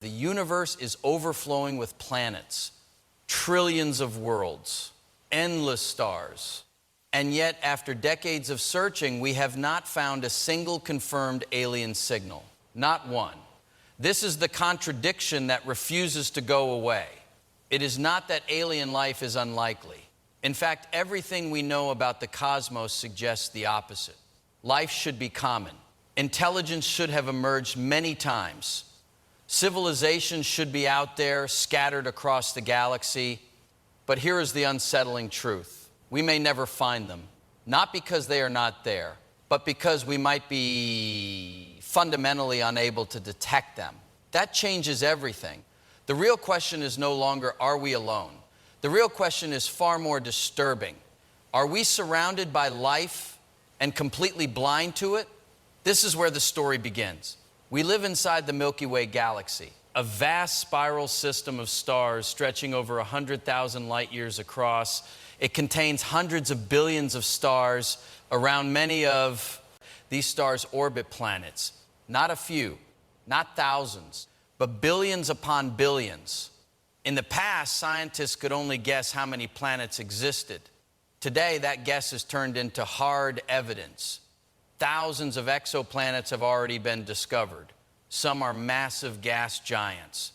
The universe is overflowing with planets, trillions of worlds, endless stars. And yet, after decades of searching, we have not found a single confirmed alien signal. Not one. This is the contradiction that refuses to go away. It is not that alien life is unlikely. In fact, everything we know about the cosmos suggests the opposite. Life should be common. Intelligence should have emerged many times. Civilization should be out there, scattered across the galaxy. But here is the unsettling truth. We may never find them, not because they are not there, but because we might be fundamentally unable to detect them. That changes everything. The real question is no longer, are we alone? The real question is far more disturbing. Are we surrounded by life and completely blind to it? This is where the story begins. We live inside the Milky Way galaxy, a vast spiral system of stars stretching over 100,000 light years across. It contains hundreds of billions of stars. Around many of these stars orbit planets. Not a few, not thousands, but billions upon billions. In the past, scientists could only guess how many planets existed. Today, that guess is turned into hard evidence. Thousands of exoplanets have already been discovered. Some are massive gas giants.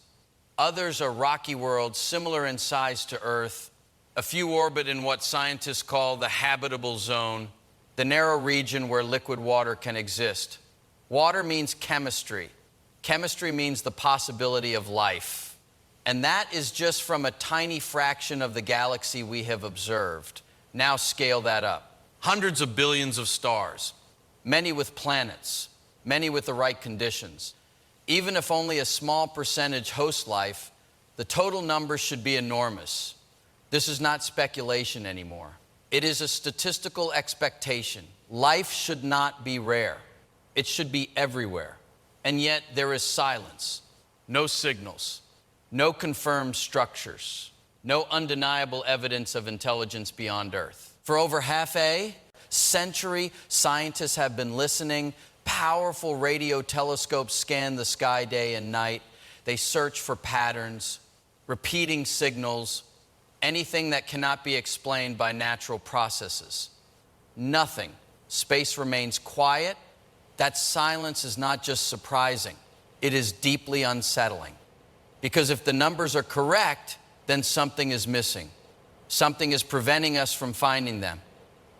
Others are rocky worlds similar in size to Earth. A few orbit in what scientists call the habitable zone, the narrow region where liquid water can exist. Water means chemistry. Chemistry means the possibility of life. And that is just from a tiny fraction of the galaxy we have observed. Now scale that up. Hundreds of billions of stars, many with planets, many with the right conditions. Even if only a small percentage host life, the total number should be enormous. This is not speculation anymore. It is a statistical expectation. Life should not be rare. It should be everywhere. And yet there is silence, no signals, no confirmed structures, no undeniable evidence of intelligence beyond Earth. For over half a century, scientists have been listening. Powerful radio telescopes scan the sky day and night. They search for patterns, repeating signals, anything that cannot be explained by natural processes. Nothing. Space remains quiet. That silence is not just surprising, it is deeply unsettling. Because if the numbers are correct, then something is missing. Something is preventing us from finding them.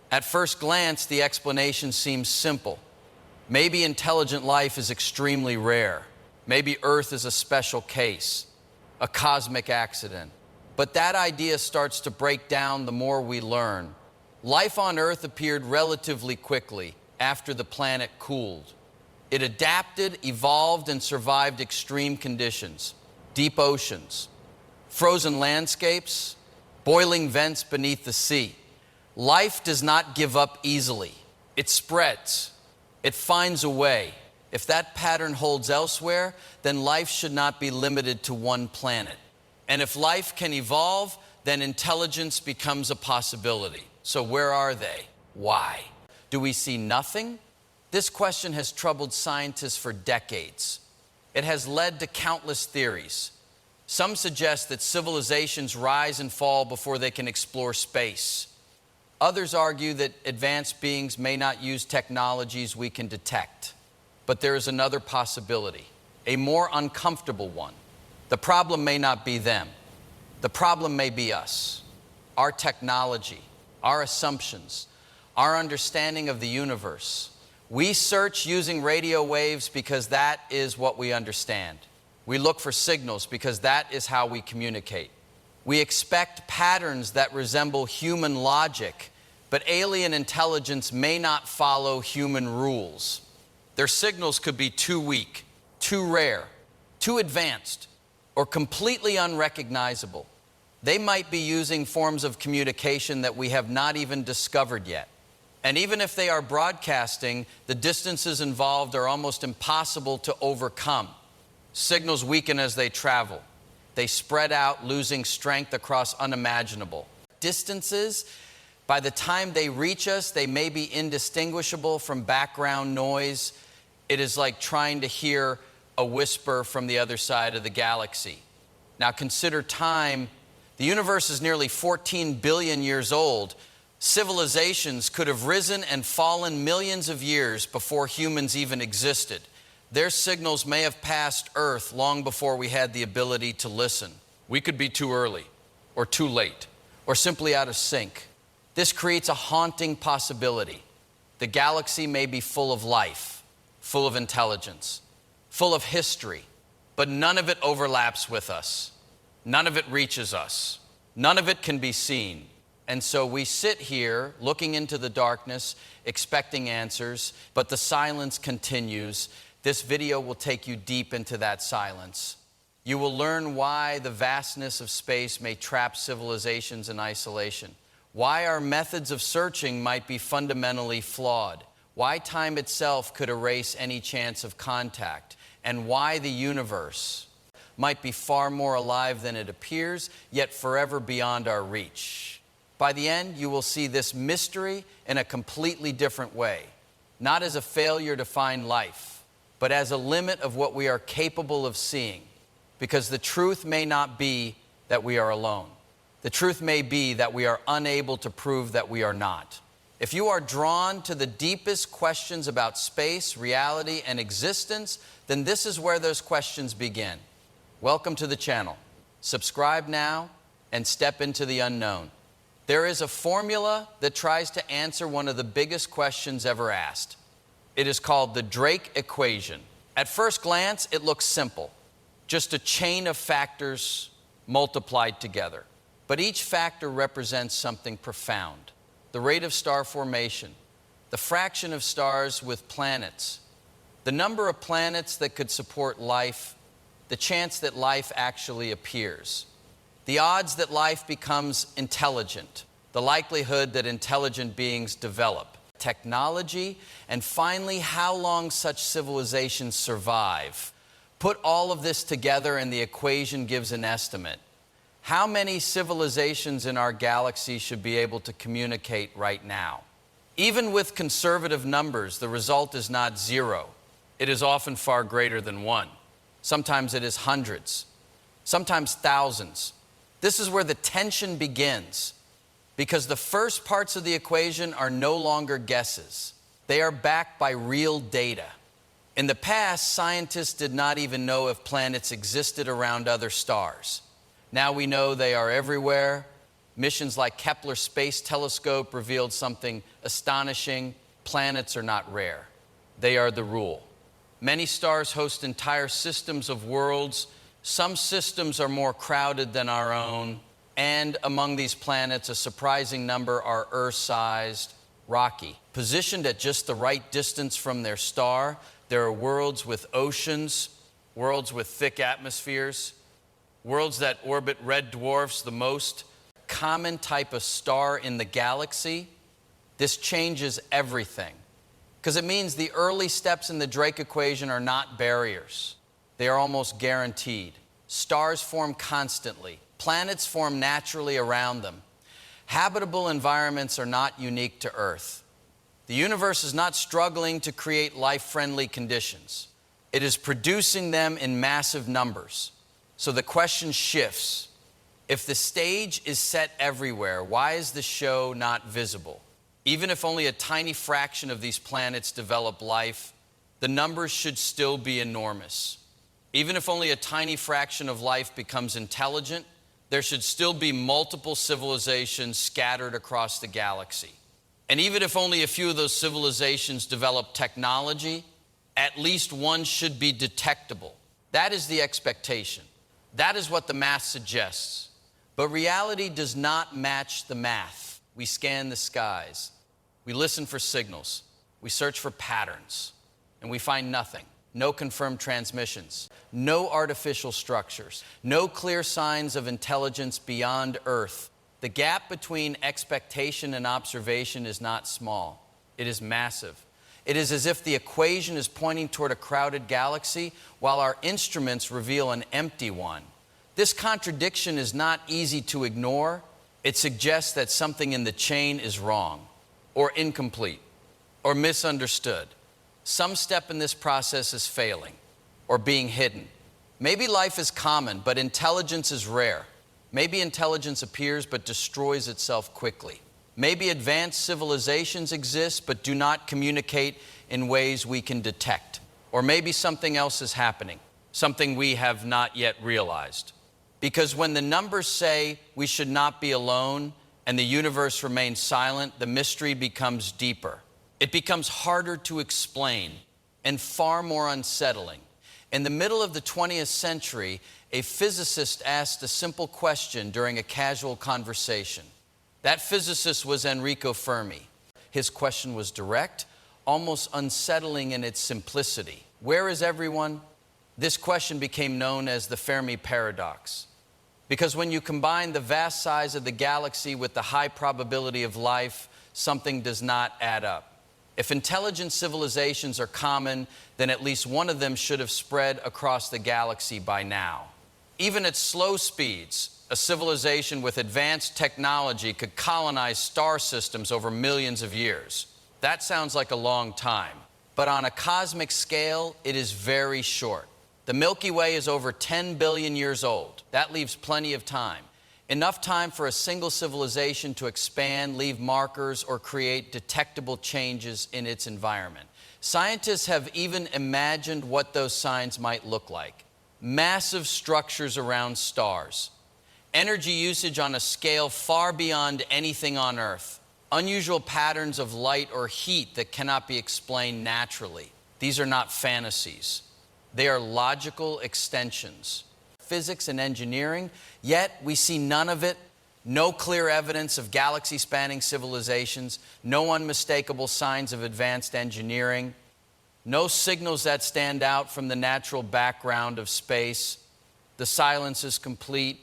At first glance, the explanation seems simple. Maybe intelligent life is extremely rare. Maybe Earth is a special case, a cosmic accident. But that idea starts to break down the more we learn. Life on Earth appeared relatively quickly after the planet cooled. It adapted, evolved, and survived extreme conditions. Deep oceans, frozen landscapes, boiling vents beneath the sea. Life does not give up easily. It spreads. It finds a way. If that pattern holds elsewhere, then life should not be limited to one planet. And if life can evolve, then intelligence becomes a possibility. So where are they? Why? Do we see nothing? This question has troubled scientists for decades. It has led to countless theories. Some suggest that civilizations rise and fall before they can explore space. Others argue that advanced beings may not use technologies we can detect. But there is another possibility, a more uncomfortable one. The problem may not be them. The problem may be us, our technology, our assumptions, our understanding of the universe. We search using radio waves because that is what we understand. We look for signals because that is how we communicate. We expect patterns that resemble human logic, but alien intelligence may not follow human rules. Their signals could be too weak, too rare, too advanced, or completely unrecognizable. They might be using forms of communication that we have not even discovered yet. And even if they are broadcasting, the distances involved are almost impossible to overcome. Signals weaken as they travel. They spread out, losing strength across unimaginable distances. By the time they reach us, they may be indistinguishable from background noise. It is like trying to hear a whisper from the other side of the galaxy. Now consider time. The universe is nearly 14 billion years old. Civilizations could have risen and fallen millions of years before humans even existed. Their signals may have passed Earth long before we had the ability to listen. We could be too early, or too late, or simply out of sync. This creates a haunting possibility. The galaxy may be full of life, full of intelligence, full of history, but none of it overlaps with us. None of it reaches us. None of it can be seen. And so we sit here looking into the darkness, expecting answers, but the silence continues. This video will take you deep into that silence. You will learn why the vastness of space may trap civilizations in isolation, why our methods of searching might be fundamentally flawed, why time itself could erase any chance of contact, and why the universe might be far more alive than it appears, yet forever beyond our reach. By the end, you will see this mystery in a completely different way, not as a failure to find life, but as a limit of what we are capable of seeing. Because the truth may not be that we are alone. The truth may be that we are unable to prove that we are not. If you are drawn to the deepest questions about space, reality, and existence, then this is where those questions begin. Welcome to the channel. Subscribe now and step into the unknown. There is a formula that tries to answer one of the biggest questions ever asked. It is called the Drake equation. At first glance, it looks simple. Just a chain of factors multiplied together. But each factor represents something profound. The rate of star formation, the fraction of stars with planets, the number of planets that could support life, the chance that life actually appears, the odds that life becomes intelligent, the likelihood that intelligent beings develop, technology, and finally, how long such civilizations survive. Put all of this together and the equation gives an estimate. How many civilizations in our galaxy should be able to communicate right now? Even with conservative numbers, the result is not zero. It is often far greater than one. Sometimes it is hundreds, sometimes thousands. This is where the tension begins, because the first parts of the equation are no longer guesses. They are backed by real data. In the past, scientists did not even know if planets existed around other stars. Now we know they are everywhere. Missions like Kepler Space Telescope revealed something astonishing. Planets are not rare. They are the rule. Many stars host entire systems of worlds. Some systems are more crowded than our own. And among these planets, a surprising number are Earth-sized, rocky. Positioned at just the right distance from their star, there are worlds with oceans, worlds with thick atmospheres, worlds that orbit red dwarfs, the most common type of star in the galaxy. This changes everything, because it means the early steps in the Drake equation are not barriers. They are almost guaranteed. Stars form constantly. Planets form naturally around them. Habitable environments are not unique to Earth. The universe is not struggling to create life-friendly conditions. It is producing them in massive numbers. So the question shifts. If the stage is set everywhere, why is the show not visible? Even if only a tiny fraction of these planets develop life, the numbers should still be enormous. Even if only a tiny fraction of life becomes intelligent, there should still be multiple civilizations scattered across the galaxy. And even if only a few of those civilizations develop technology, at least one should be detectable. That is the expectation. That is what the math suggests. But reality does not match the math. We scan the skies. We listen for signals. We search for patterns. And we find nothing. No confirmed transmissions. No artificial structures. No clear signs of intelligence beyond Earth. The gap between expectation and observation is not small. It is massive. It is as if the equation is pointing toward a crowded galaxy while our instruments reveal an empty one. This contradiction is not easy to ignore. It suggests that something in the chain is wrong, or incomplete, or misunderstood. Some step in this process is failing. or being hidden. Maybe life is common, but intelligence is rare. Maybe intelligence appears but destroys itself quickly. Maybe advanced civilizations exist but do not communicate in ways we can detect. Or maybe something else is happening, something we have not yet realized. Because when the numbers say we should not be alone and the universe remains silent, the mystery becomes deeper. It becomes harder to explain and far more unsettling. In the middle of the 20th century, a physicist asked a simple question during a casual conversation. That physicist was Enrico Fermi. His question was direct, almost unsettling in its simplicity. Where is everyone? This question became known as the Fermi Paradox. Because when you combine the vast size of the galaxy with the high probability of life, something does not add up. If intelligent civilizations are common, then at least one of them should have spread across the galaxy by now. Even at slow speeds, a civilization with advanced technology could colonize star systems over millions of years. That sounds like a long time, but on a cosmic scale, it is very short. The Milky Way is over 10 billion years old. That leaves plenty of time. Enough time for a single civilization to expand, leave markers, or create detectable changes in its environment. Scientists have even imagined what those signs might look like. Massive structures around stars. Energy usage on a scale far beyond anything on Earth. Unusual patterns of light or heat that cannot be explained naturally. These are not fantasies. They are logical extensions. Physics and engineering, yet we see none of it. No clear evidence of galaxy-spanning civilizations. No unmistakable signs of advanced engineering. No signals that stand out from the natural background of space. The silence is complete.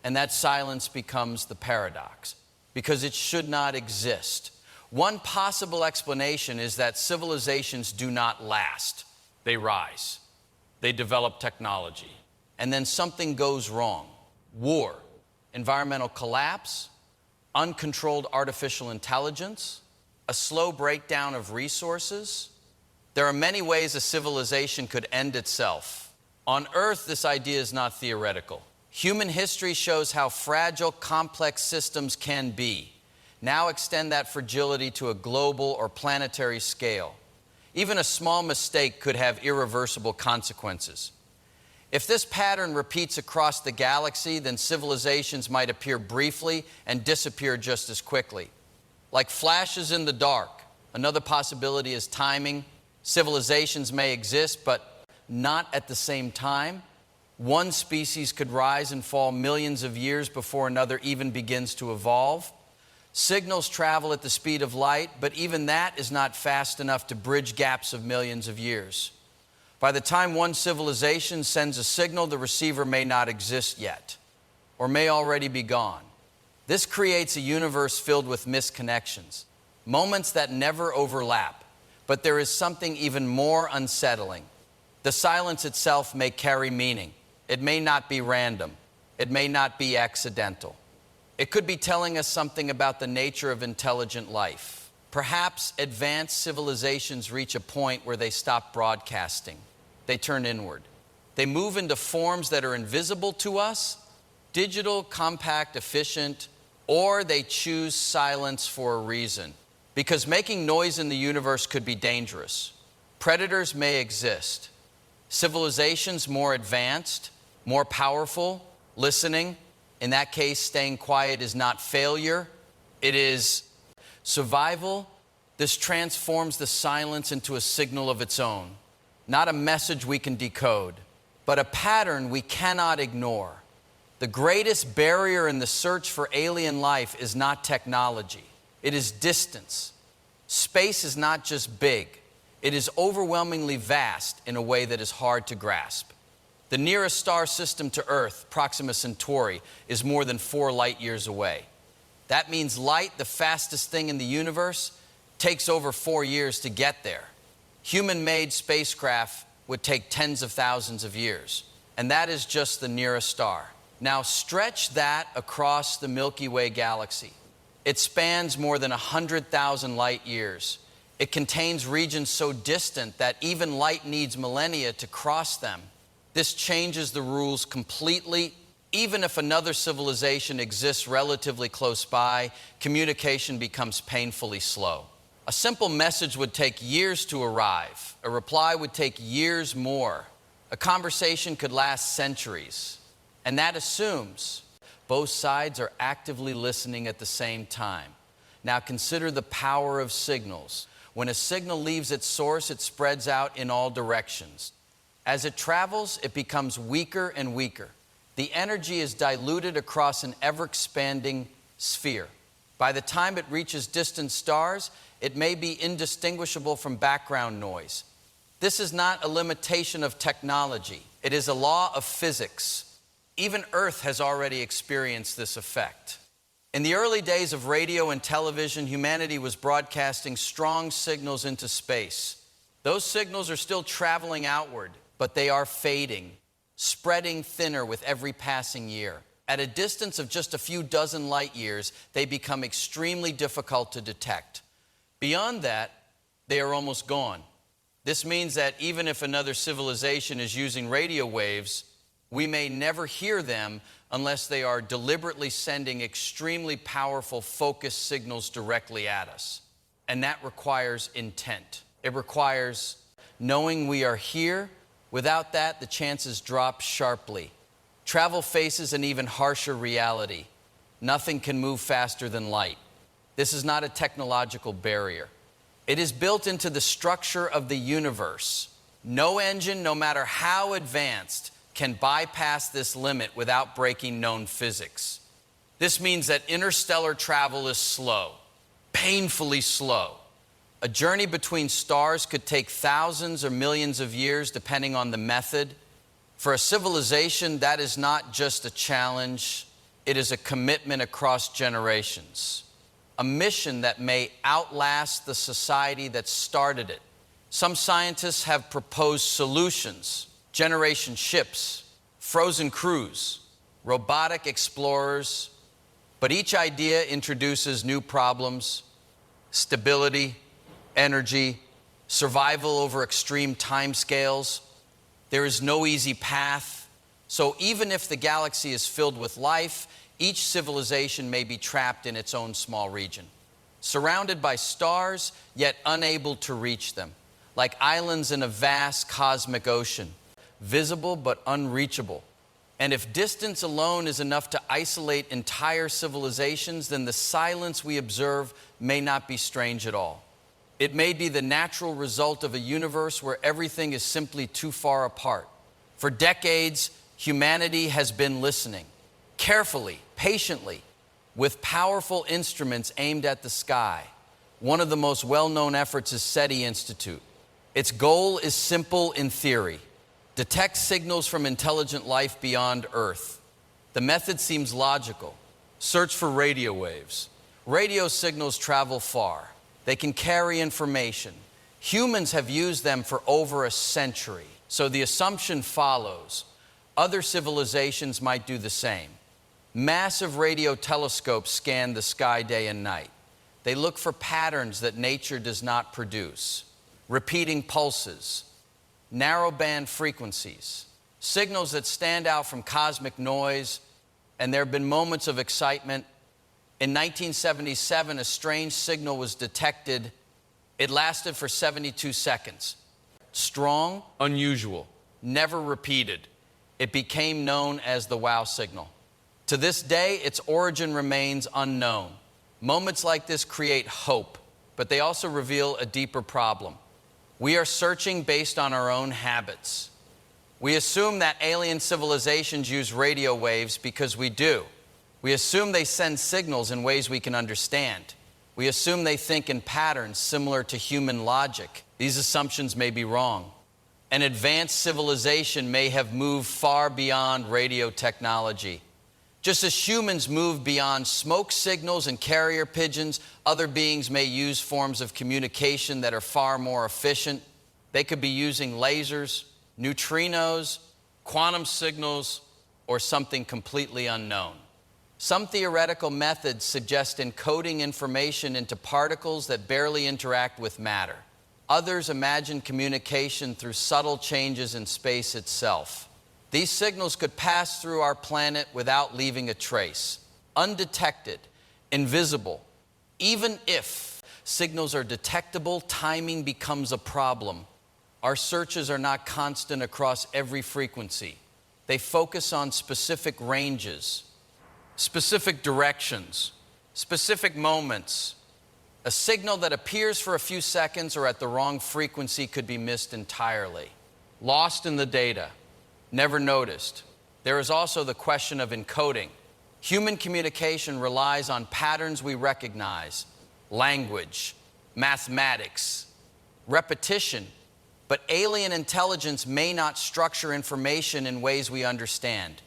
And that silence becomes the paradox, because it should not exist. One possible explanation is that civilizations do not last. They rise. They develop technology. And then something goes wrong. War, environmental collapse, uncontrolled artificial intelligence, a slow breakdown of resources. There are many ways a civilization could end itself. On Earth, this idea is not theoretical. Human history shows how fragile, complex systems can be. Now extend that fragility to a global or planetary scale. Even a small mistake could have irreversible consequences. If this pattern repeats across the galaxy, then civilizations might appear briefly and disappear just as quickly. Like flashes in the dark. Another possibility is timing. Civilizations may exist, but not at the same time. One species could rise and fall millions of years before another even begins to evolve. Signals travel at the speed of light, but even that is not fast enough to bridge gaps of millions of years. By the time one civilization sends a signal, the receiver may not exist yet, or may already be gone. This creates a universe filled with misconnections, moments that never overlap. But there is something even more unsettling. The silence itself may carry meaning. It may not be random. It may not be accidental. It could be telling us something about the nature of intelligent life. Perhaps advanced civilizations reach a point where they stop broadcasting. They turn inward. They move into forms that are invisible to us, digital, compact, efficient, or they choose silence for a reason. Because making noise in the universe could be dangerous. Predators may exist. Civilizations more advanced, more powerful, listening. In that case, staying quiet is not failure. It is survival. This transforms the silence into a signal of its own. Not a message we can decode, but a pattern we cannot ignore. The greatest barrier in the search for alien life is not technology. It is distance. Space is not just big. It is overwhelmingly vast in a way that is hard to grasp. The nearest star system to Earth, Proxima Centauri, is more than 4 light years away. That means light, the fastest thing in the universe, takes over 4 years to get there. Human-made spacecraft would take tens of thousands of years. And that is just the nearest star. Now stretch that across the Milky Way galaxy. It spans more than 100,000 light years. It contains regions so distant that even light needs millennia to cross them. This changes the rules completely. Even if another civilization exists relatively close by, communication becomes painfully slow. A simple message would take years to arrive. A reply would take years more. A conversation could last centuries. And that assumes both sides are actively listening at the same time. Now consider the power of signals. When a signal leaves its source, it spreads out in all directions. As it travels, it becomes weaker and weaker. The energy is diluted across an ever-expanding sphere. By the time it reaches distant stars, it may be indistinguishable from background noise. This is not a limitation of technology. It is a law of physics. Even Earth has already experienced this effect. In the early days of radio and television, humanity was broadcasting strong signals into space. Those signals are still traveling outward, but they are fading, spreading thinner with every passing year. At a distance of just a few dozen light years, they become extremely difficult to detect. Beyond that, they are almost gone. This means that even if another civilization is using radio waves, we may never hear them unless they are deliberately sending extremely powerful focused signals directly at us. And that requires intent. It requires knowing we are here. Without that, the chances drop sharply. Travel faces an even harsher reality. Nothing can move faster than light. This is not a technological barrier. It is built into the structure of the universe. No engine, no matter how advanced, can bypass this limit without breaking known physics. This means that interstellar travel is slow, painfully slow. A journey between stars could take thousands or millions of years, depending on the method. For a civilization, that is not just a challenge, it is a commitment across generations. A mission that may outlast the society that started it. Some scientists have proposed solutions: generation ships, frozen crews, robotic explorers. But each idea introduces new problems: stability, energy, survival over extreme timescales. There is no easy path. So even if the galaxy is filled with life, each civilization may be trapped in its own small region, surrounded by stars, yet unable to reach them, like islands in a vast cosmic ocean, visible but unreachable. And if distance alone is enough to isolate entire civilizations, then the silence we observe may not be strange at all. It may be the natural result of a universe where everything is simply too far apart. For decades, humanity has been listening, carefully, patiently, with powerful instruments aimed at the sky. One of the most well-known efforts is SETI Institute. Its goal is simple in theory: detect signals from intelligent life beyond Earth. The method seems logical. Search for radio waves. Radio signals travel far. They can carry information. Humans have used them for over a century. So the assumption follows: other civilizations might do the same. Massive radio telescopes scan the sky day and night. They look for patterns that nature does not produce: repeating pulses, narrowband frequencies, signals that stand out from cosmic noise. And there have been moments of excitement. In 1977, a strange signal was detected. It lasted for 72 seconds. Strong, unusual, never repeated. It became known as the wow signal. To this day, its origin remains unknown. Moments like this create hope, but they also reveal a deeper problem. We are searching based on our own habits. We assume that alien civilizations use radio waves because we do. We assume they send signals in ways we can understand. We assume they think in patterns similar to human logic. These assumptions may be wrong. An advanced civilization may have moved far beyond radio technology. Just as humans move beyond smoke signals and carrier pigeons, other beings may use forms of communication that are far more efficient. They could be using lasers, neutrinos, quantum signals, or something completely unknown. Some theoretical methods suggest encoding information into particles that barely interact with matter. Others imagine communication through subtle changes in space itself. These signals could pass through our planet without leaving a trace, undetected, invisible. Even if signals are detectable, timing becomes a problem. Our searches are not constant across every frequency. They focus on specific ranges, specific directions, specific moments. A signal that appears for a few seconds or at the wrong frequency could be missed entirely. Lost in the data, never noticed. There is also the question of encoding. Human communication relies on patterns we recognize, language, mathematics, repetition, but alien intelligence may not structure information in ways we understand.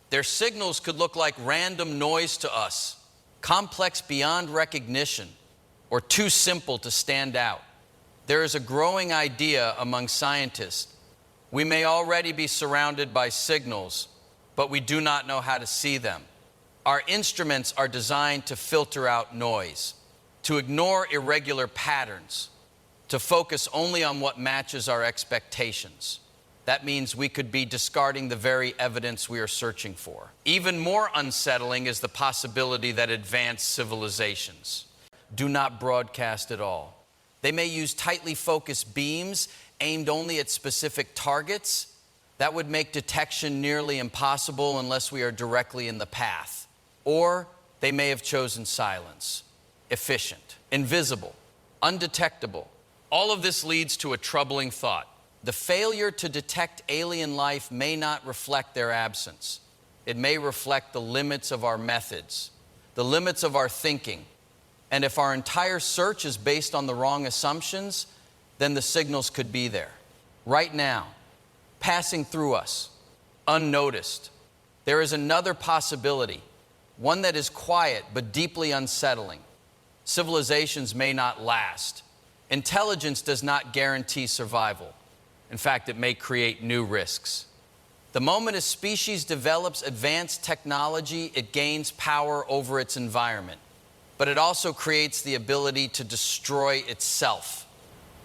Their signals could look like random noise to us, complex beyond recognition, or too simple to stand out. There is a growing idea among scientists. We may already be surrounded by signals, but we do not know how to see them. Our instruments are designed to filter out noise, to ignore irregular patterns, to focus only on what matches our expectations. That means we could be discarding the very evidence we are searching for. Even more unsettling is the possibility that advanced civilizations do not broadcast at all. They may use tightly focused beams aimed only at specific targets. That would make detection nearly impossible unless we are directly in the path. Or they may have chosen silence, efficient, invisible, undetectable. All of this leads to a troubling thought. The failure to detect alien life may not reflect their absence. It may reflect the limits of our methods, the limits of our thinking. And if our entire search is based on the wrong assumptions, then the signals could be there, right now, passing through us, unnoticed. There is another possibility, one that is quiet but deeply unsettling. Civilizations may not last. Intelligence does not guarantee survival. In fact, it may create new risks. The moment a species develops advanced technology, it gains power over its environment. But it also creates the ability to destroy itself.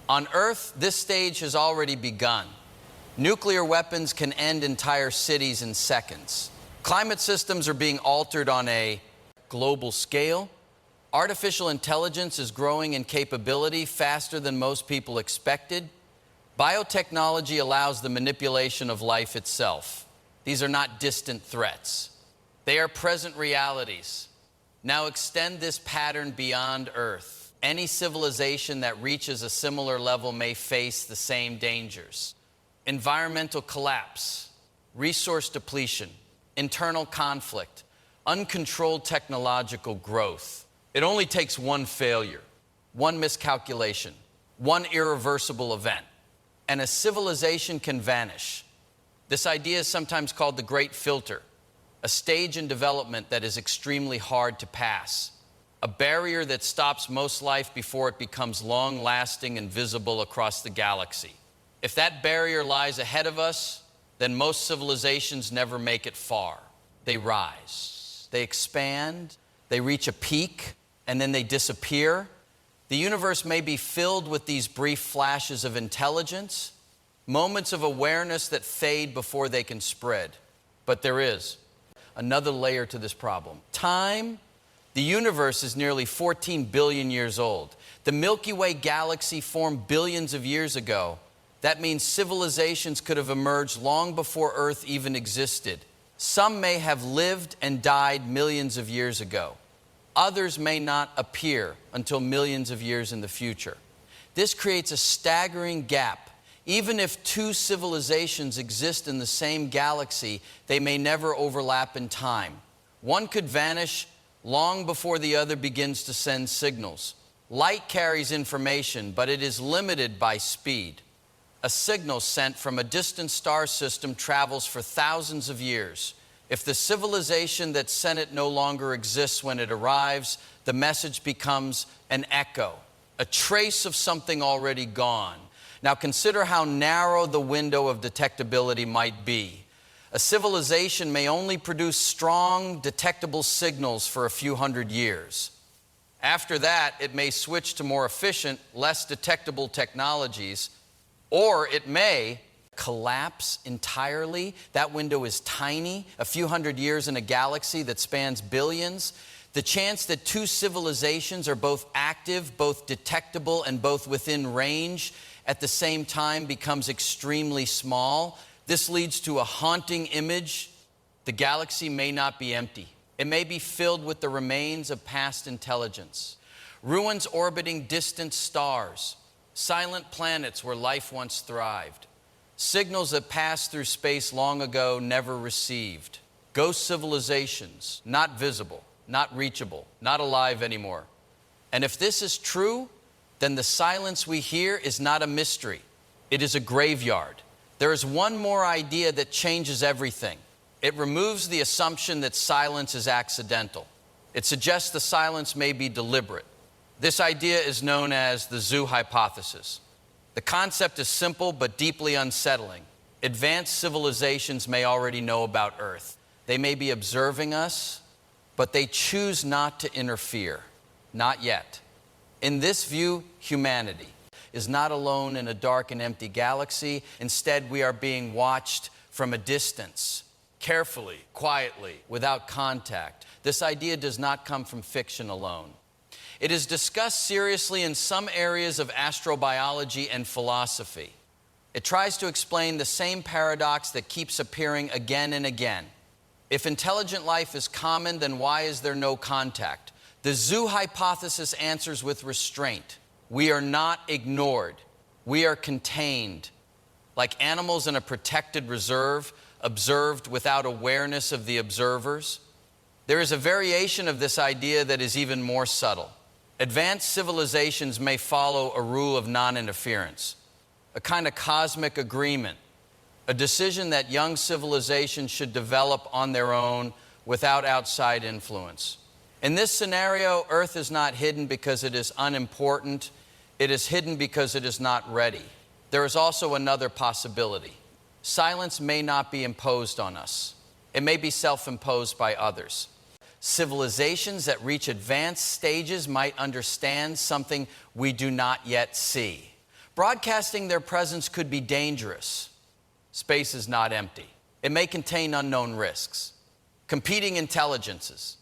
On Earth, this stage has already begun. Nuclear weapons can end entire cities in seconds. Climate systems are being altered on a global scale. Artificial intelligence is growing in capability faster than most people expected. Biotechnology allows the manipulation of life itself. These are not distant threats. They are present realities. Now extend this pattern beyond Earth. Any civilization that reaches a similar level may face the same dangers. Environmental collapse, resource depletion, internal conflict, uncontrolled technological growth. It only takes one failure, one miscalculation, one irreversible event, and a civilization can vanish. This idea is sometimes called the Great Filter, a stage in development that is extremely hard to pass, a barrier that stops most life before it becomes long-lasting and visible across the galaxy. If that barrier lies ahead of us, then most civilizations never make it far. They rise, they expand, they reach a peak, and then they disappear. The universe may be filled with these brief flashes of intelligence, moments of awareness that fade before they can spread. But there is another layer to this problem. Time. The universe is nearly 14 billion years old. The Milky Way galaxy formed billions of years ago. That means civilizations could have emerged long before Earth even existed. Some may have lived and died millions of years ago. Others may not appear until millions of years in the future. This creates a staggering gap. Even if two civilizations exist in the same galaxy, they may never overlap in time. One could vanish long before the other begins to send signals. Light carries information, but it is limited by speed. A signal sent from a distant star system travels for thousands of years. If the civilization that sent it no longer exists when it arrives, the message becomes an echo, a trace of something already gone. Now consider how narrow the window of detectability might be. A civilization may only produce strong, detectable signals for a few hundred years. After that, it may switch to more efficient, less detectable technologies, or it may collapse entirely. That window is tiny, a few hundred years in a galaxy that spans billions. The chance that two civilizations are both active, both detectable, and both within range at the same time becomes extremely small. This leads to a haunting image. The galaxy may not be empty. It may be filled with the remains of past intelligence. Ruins orbiting distant stars. Silent planets where life once thrived. Signals that passed through space long ago, never received. Ghost civilizations, not visible, not reachable, not alive anymore. And if this is true, then the silence we hear is not a mystery. It is a graveyard. There is one more idea that changes everything. It removes the assumption that silence is accidental. It suggests the silence may be deliberate. This idea is known as the zoo hypothesis. The concept is simple but deeply unsettling. Advanced civilizations may already know about Earth. They may be observing us, but they choose not to interfere. Not yet. In this view, humanity is not alone in a dark and empty galaxy. Instead, we are being watched from a distance, carefully, quietly, without contact. This idea does not come from fiction alone. It is discussed seriously in some areas of astrobiology and philosophy. It tries to explain the same paradox that keeps appearing again and again. If intelligent life is common, then why is there no contact? The zoo hypothesis answers with restraint. We are not ignored. We are contained. Like animals in a protected reserve, observed without awareness of the observers. There is a variation of this idea that is even more subtle. Advanced civilizations may follow a rule of non-interference, a kind of cosmic agreement, a decision that young civilizations should develop on their own without outside influence. In this scenario, Earth is not hidden because it is unimportant. It is hidden because it is not ready. There is also another possibility. Silence may not be imposed on us. It may be self-imposed by others. Civilizations that reach advanced stages might understand something we do not yet see. Broadcasting their presence could be dangerous. Space is not empty. It may contain unknown risks. Competing intelligences,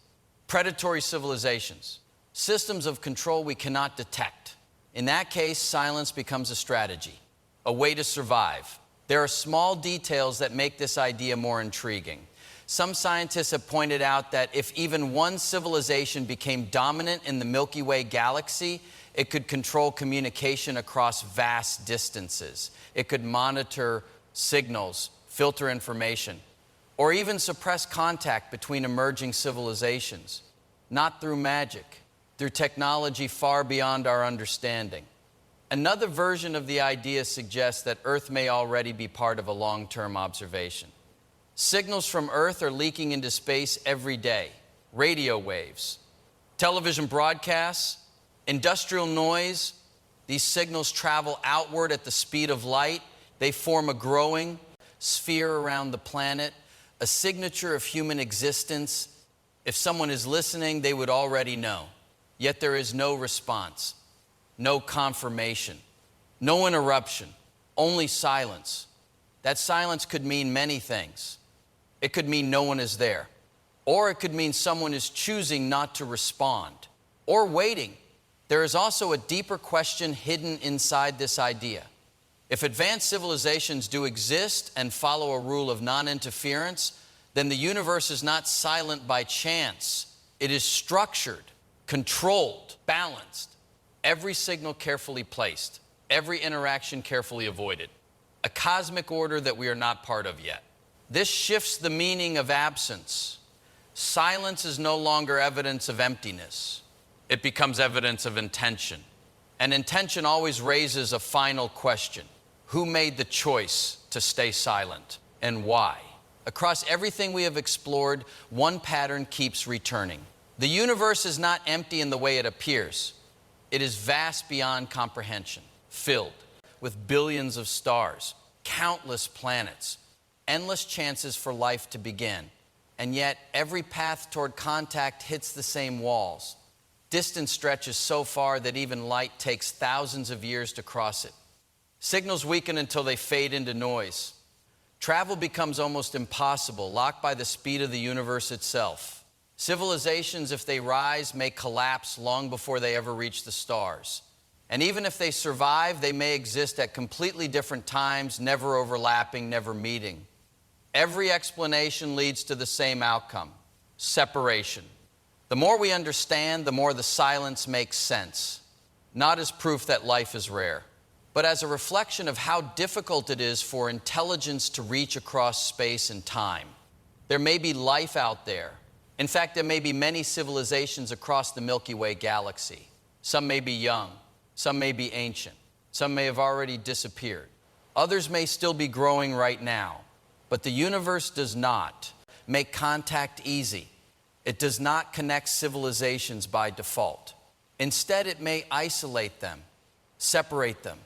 predatory civilizations, systems of control we cannot detect. In that case, silence becomes a strategy, a way to survive. There are small details that make this idea more intriguing. Some scientists have pointed out that if even one civilization became dominant in the Milky Way galaxy, it could control communication across vast distances. It could monitor signals, filter information, or even suppress contact between emerging civilizations. Not through magic, through technology far beyond our understanding. Another version of the idea suggests that Earth may already be part of a long-term observation. Signals from Earth are leaking into space every day. Radio waves, television broadcasts, industrial noise. These signals travel outward at the speed of light. They form a growing sphere around the planet, a signature of human existence. If someone is listening, they would already know. Yet there is no response, no confirmation, no interruption, only silence. That silence could mean many things. It could mean no one is there. Or it could mean someone is choosing not to respond or waiting. There is also a deeper question hidden inside this idea. If advanced civilizations do exist and follow a rule of non-interference, then the universe is not silent by chance. It is structured, controlled, balanced. Every signal carefully placed, every interaction carefully avoided. A cosmic order that we are not part of yet. This shifts the meaning of absence. Silence is no longer evidence of emptiness. It becomes evidence of intention. And intention always raises a final question. Who made the choice to stay silent and why? Across everything we have explored, one pattern keeps returning. The universe is not empty in the way it appears. It is vast beyond comprehension, filled with billions of stars, countless planets, endless chances for life to begin. And yet, every path toward contact hits the same walls. Distance stretches so far that even light takes thousands of years to cross it. Signals weaken until they fade into noise. Travel becomes almost impossible, locked by the speed of the universe itself. Civilizations, if they rise, may collapse long before they ever reach the stars. And even if they survive, they may exist at completely different times, never overlapping, never meeting. Every explanation leads to the same outcome: separation. The more we understand, the more the silence makes sense. Not as proof that life is rare, but as a reflection of how difficult it is for intelligence to reach across space and time. There may be life out there. In fact, there may be many civilizations across the Milky Way galaxy. Some may be young, some may be ancient, some may have already disappeared. Others may still be growing right now, but the universe does not make contact easy. It does not connect civilizations by default. Instead, it may isolate them, separate them,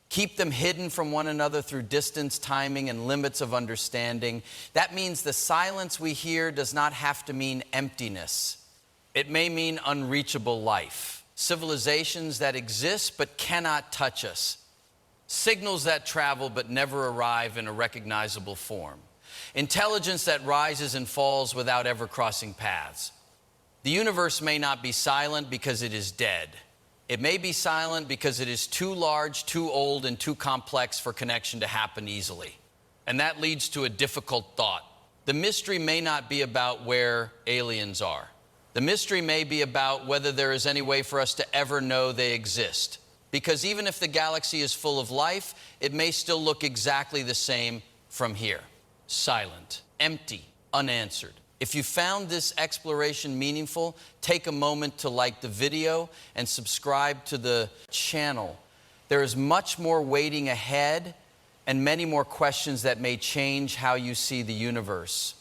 keep them hidden from one another through distance, timing, and limits of understanding. That means the silence we hear does not have to mean emptiness. It may mean unreachable life, civilizations that exist but cannot touch us, signals that travel but never arrive in a recognizable form, intelligence that rises and falls without ever crossing paths. The universe may not be silent because it is dead. It may be silent because it is too large, too old, and too complex for connection to happen easily. And that leads to a difficult thought. The mystery may not be about where aliens are. The mystery may be about whether there is any way for us to ever know they exist. Because even if the galaxy is full of life, it may still look exactly the same from here. Silent, empty, unanswered. If you found this exploration meaningful, take a moment to like the video and subscribe to the channel. There is much more waiting ahead and many more questions that may change how you see the universe.